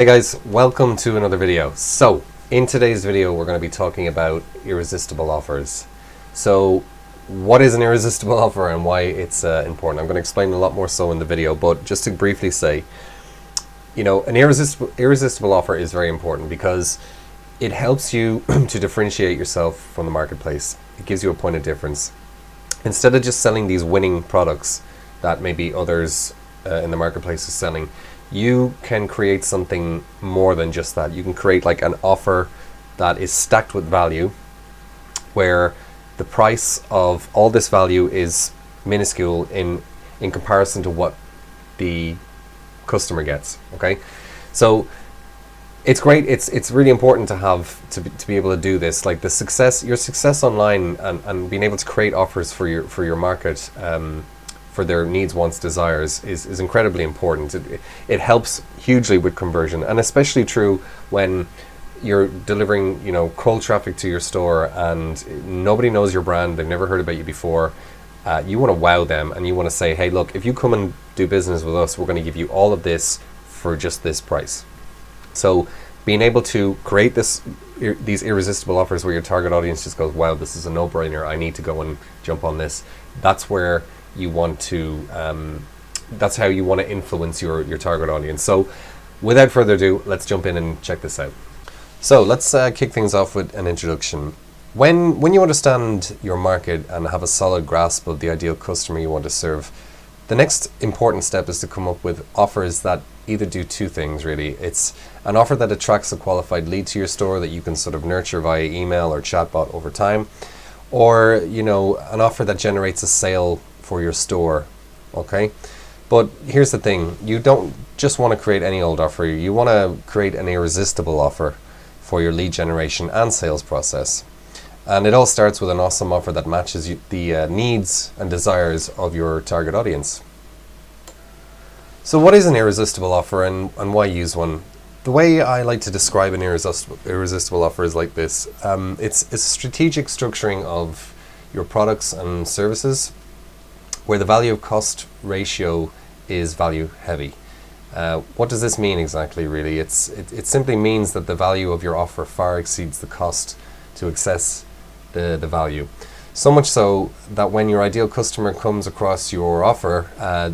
Hey guys, welcome to another video. So, in today's video we're going to be talking about irresistible offers. So, what is an irresistible offer and why it's important? I'm going to explain a lot more so in the video, but just to briefly say, an irresistible offer is very important because it helps you to differentiate yourself from the marketplace. It gives you a point of difference. Instead of just selling these winning products that maybe others in the marketplace is selling, you can create something more than just that. You can create like an offer that is stacked with value, where the price of all this value is minuscule in comparison to what the customer gets. Okay, so it's great. It's really important to have to be able to do this. Like your success online and being able to create offers for your market. For their needs, wants, desires is incredibly important. It helps hugely with conversion, and especially true when you're delivering cold traffic to your store and nobody knows your brand, they've never heard about you before. You want to wow them, and you want to say, hey look, if you come and do business with us, we're going to give you all of this for just this price. So being able to create these irresistible offers where your target audience just goes, wow, this is a no-brainer, I need to go and jump on this. That's where you want to that's how you want to influence your target audience. So without further ado, let's jump in and check this out. So let's kick things off with an introduction. When you understand your market and have a solid grasp of the ideal customer you want to serve, the next important step is to come up with offers that either do two things really. It's an offer that attracts a qualified lead to your store that you can sort of nurture via email or chatbot over time, or an offer that generates a sale for your store. Okay, but here's the thing, you don't just want to create any old offer. You want to create an irresistible offer for your lead generation and sales process, and it all starts with an awesome offer that matches the needs and desires of your target audience. So what is an irresistible offer and why use one? The way I like to describe an irresistible offer is like this. It's a strategic structuring of your products and services where the value of cost ratio is value heavy. What does this mean exactly really? It simply means that the value of your offer far exceeds the cost to access the value. So much so that when your ideal customer comes across your offer,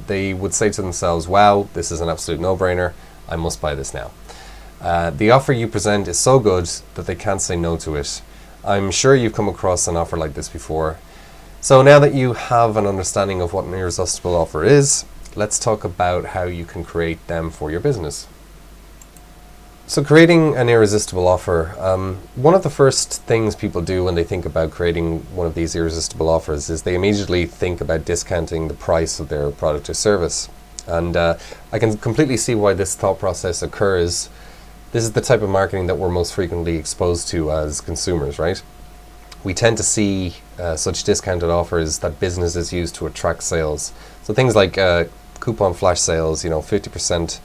they would say to themselves, wow, this is an absolute no-brainer, I must buy this now. The offer you present is so good that they can't say no to it. I'm sure you've come across an offer like this before. So now that you have an understanding of what an irresistible offer is, let's talk about how you can create them for your business. So creating an irresistible offer, one of the first things people do when they think about creating one of these irresistible offers is they immediately think about discounting the price of their product or service. And I can completely see why this thought process occurs. This is the type of marketing that we're most frequently exposed to as consumers, right? We tend to see such discounted offers that businesses use to attract sales. So things like coupon flash sales, 50%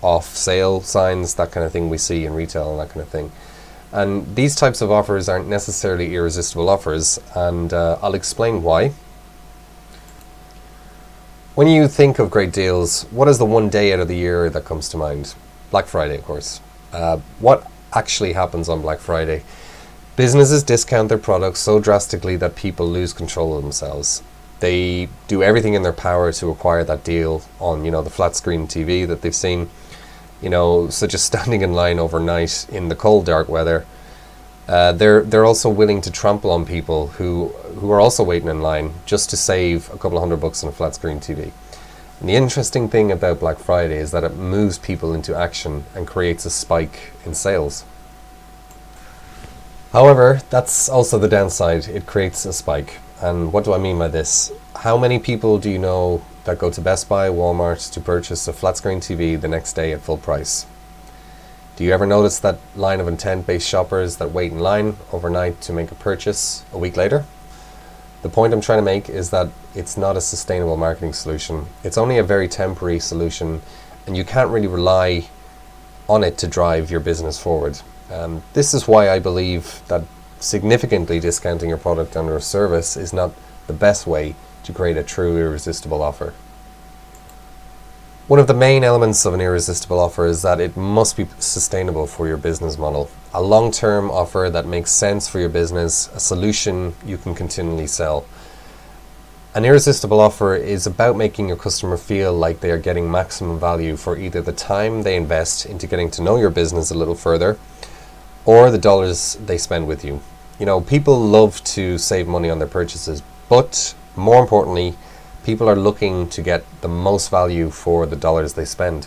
off sale signs, that kind of thing we see in retail and that kind of thing. And these types of offers aren't necessarily irresistible offers, and I'll explain why. When you think of great deals, what is the one day out of the year that comes to mind? Black Friday, of course. What actually happens on Black Friday? Businesses discount their products so drastically that people lose control of themselves. They do everything in their power to acquire that deal on, the flat screen TV that they've seen, such as standing in line overnight in the cold, dark weather. They're also willing to trample on people who are also waiting in line just to save a couple of $100 on a flat screen TV. And the interesting thing about Black Friday is that it moves people into action and creates a spike in sales. However, that's also the downside. It creates a spike. And what do I mean by this? How many people do you know that go to Best Buy, Walmart to purchase a flat screen TV the next day at full price? Do you ever notice that line of intent-based shoppers that wait in line overnight to make a purchase a week later? The point I'm trying to make is that it's not a sustainable marketing solution. It's only a very temporary solution, and you can't really rely on it to drive your business forward. This is why I believe that significantly discounting your product or service is not the best way to create a true irresistible offer. One of the main elements of an irresistible offer is that it must be sustainable for your business model. A long-term offer that makes sense for your business, a solution you can continually sell. An irresistible offer is about making your customer feel like they are getting maximum value for either the time they invest into getting to know your business a little further, or the dollars they spend with you. You know, people love to save money on their purchases, but more importantly, people are looking to get the most value for the dollars they spend.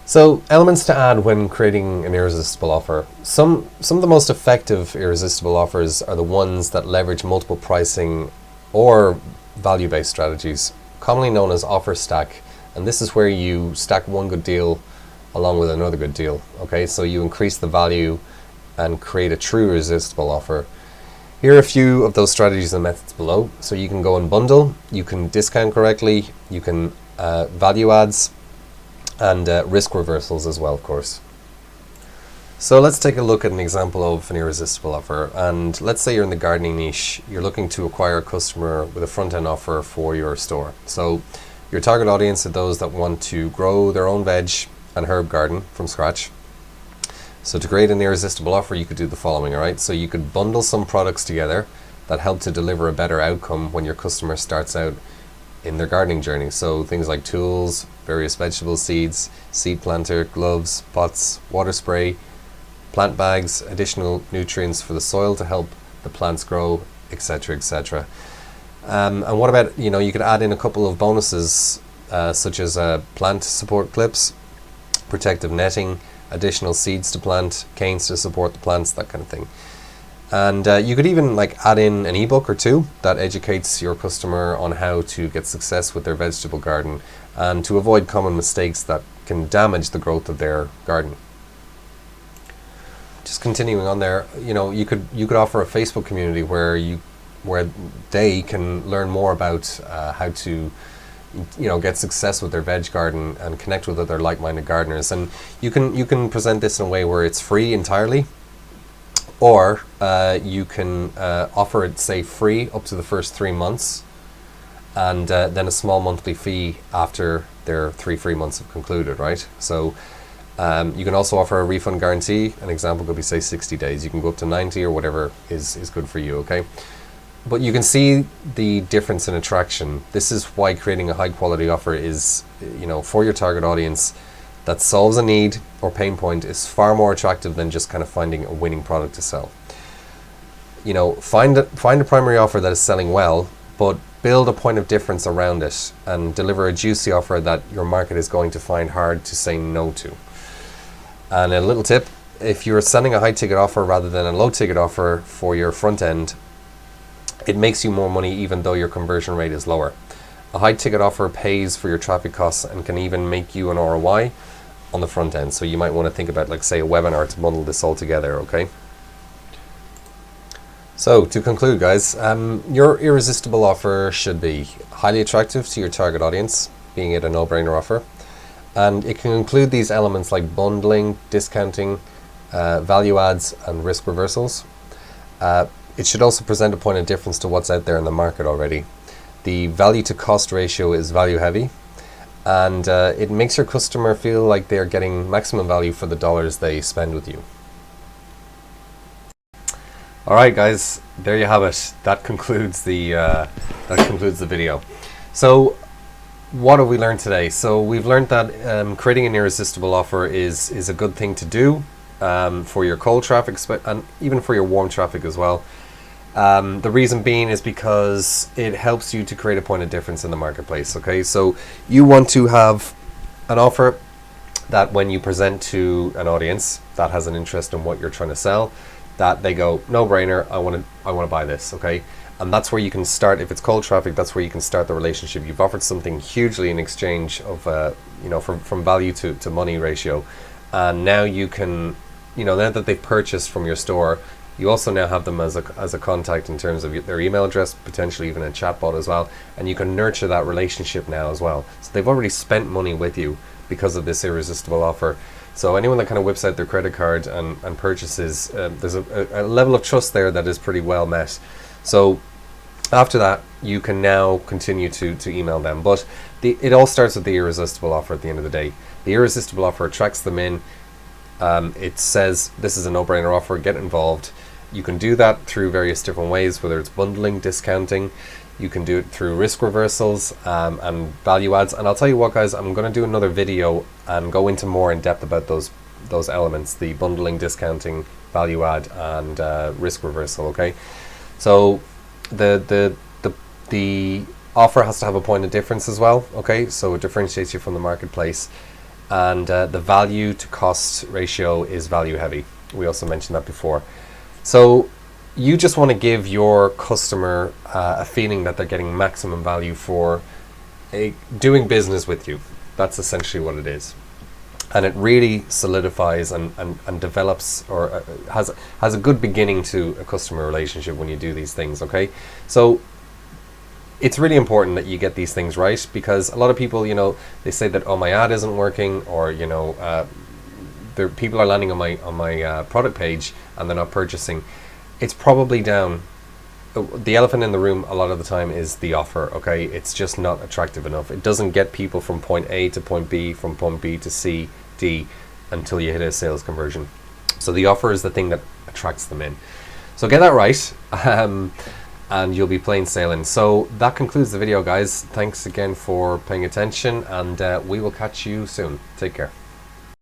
So, elements to add when creating an irresistible offer. Some of the most effective irresistible offers are the ones that leverage multiple pricing or value-based strategies, commonly known as offer stack. And this is where you stack one good deal along with another good deal. Okay, so you increase the value and create a true irresistible offer. Here are a few of those strategies and methods below. So you can go and bundle, you can discount correctly, you can value adds, and risk reversals as well, of course. So let's take a look at an example of an irresistible offer. And let's say you're in the gardening niche, you're looking to acquire a customer with a front-end offer for your store. So your target audience are those that want to grow their own veg and herb garden from scratch. So to create an irresistible offer, you could do the following, all right? So you could bundle some products together that help to deliver a better outcome when your customer starts out in their gardening journey. So things like tools, various vegetable seeds, seed planter, gloves, pots, water spray, plant bags, additional nutrients for the soil to help the plants grow, etc., etc. And what about, you could add in a couple of bonuses such as plant support clips, protective netting, additional seeds to plant, canes to support the plants, that kind of thing. And you could even add in an ebook or two that educates your customer on how to get success with their vegetable garden and to avoid common mistakes that can damage the growth of their garden. Just continuing on there, you could offer a Facebook community where they can learn more about how to get success with their veg garden and connect with other like-minded gardeners. And you can present this in a way where it's free entirely, or you can offer it, say, free up to the first 3 months, and then a small monthly fee after their 3 free months have concluded, right? So you can also offer a refund guarantee. An example could be, say, 60 days. You can go up to 90 or whatever is good for you, okay? But you can see the difference in attraction. This is why creating a high quality offer is, for your target audience that solves a need or pain point is far more attractive than just kind of finding a winning product to sell. Find a primary offer that is selling well, but build a point of difference around it and deliver a juicy offer that your market is going to find hard to say no to. And a little tip, if you're selling a high ticket offer rather than a low ticket offer for your front end, it makes you more money even though your conversion rate is lower. A high ticket offer pays for your traffic costs and can even make you an ROI on the front end. So you might want to think about, say, a webinar to bundle this all together, okay? So to conclude, guys, your irresistible offer should be highly attractive to your target audience, being it a no-brainer offer. And it can include these elements like bundling, discounting, value adds, and risk reversals. It should also present a point of difference to what's out there in the market already. The value to cost ratio is value heavy, and it makes your customer feel like they're getting maximum value for the dollars they spend with you. All right, guys, there you have it. That concludes the video. So what have we learned today? So we've learned that creating an irresistible offer is a good thing to do for your cold traffic and even for your warm traffic as well. The reason being is because it helps you to create a point of difference in the marketplace. Okay, so you want to have an offer that when you present to an audience that has an interest in what you're trying to sell, that they go, no brainer, I want to buy this. Okay, and that's where you can start. If it's cold traffic, that's where you can start the relationship. You've offered something hugely in exchange of from value to money ratio, and now you can, now that they've purchased from your store, you also now have them as a contact in terms of their email address, potentially even a chatbot as well, and you can nurture that relationship now as well. So they've already spent money with you because of this irresistible offer. So anyone that kind of whips out their credit card and purchases, there's a level of trust there that is pretty well met. So After that, you can now continue to email them. But it all starts with the irresistible offer at the end of the day. The irresistible offer attracts them in. It says this is a no-brainer offer, get involved. You can do that through various different ways, whether it's bundling, discounting. You can do it through risk reversals and value adds. And I'll tell you what, guys, I'm going to do another video and go into more in depth about those elements, the bundling, discounting, value add, and risk reversal. Okay, so the offer has to have a point of difference as well. Okay, so it differentiates you from the marketplace, and the value to cost ratio is value heavy. We also mentioned that before. So you just want to give your customer a feeling that they're getting maximum value for doing business with you. That's essentially what it is. And it really solidifies and develops, or has a good beginning to a customer relationship when you do these things, okay? So it's really important that you get these things right, because a lot of people, they say that, oh, my ad isn't working, or, people are landing on my product page and they're not purchasing. It's probably down. The elephant in the room a lot of the time is the offer, okay? It's just not attractive enough. It doesn't get people from point A to point B, from point B to C, D, until you hit a sales conversion. So the offer is the thing that attracts them in. So get that right, and you'll be plain sailing. So that concludes the video, guys. Thanks again for paying attention, and we will catch you soon. Take care.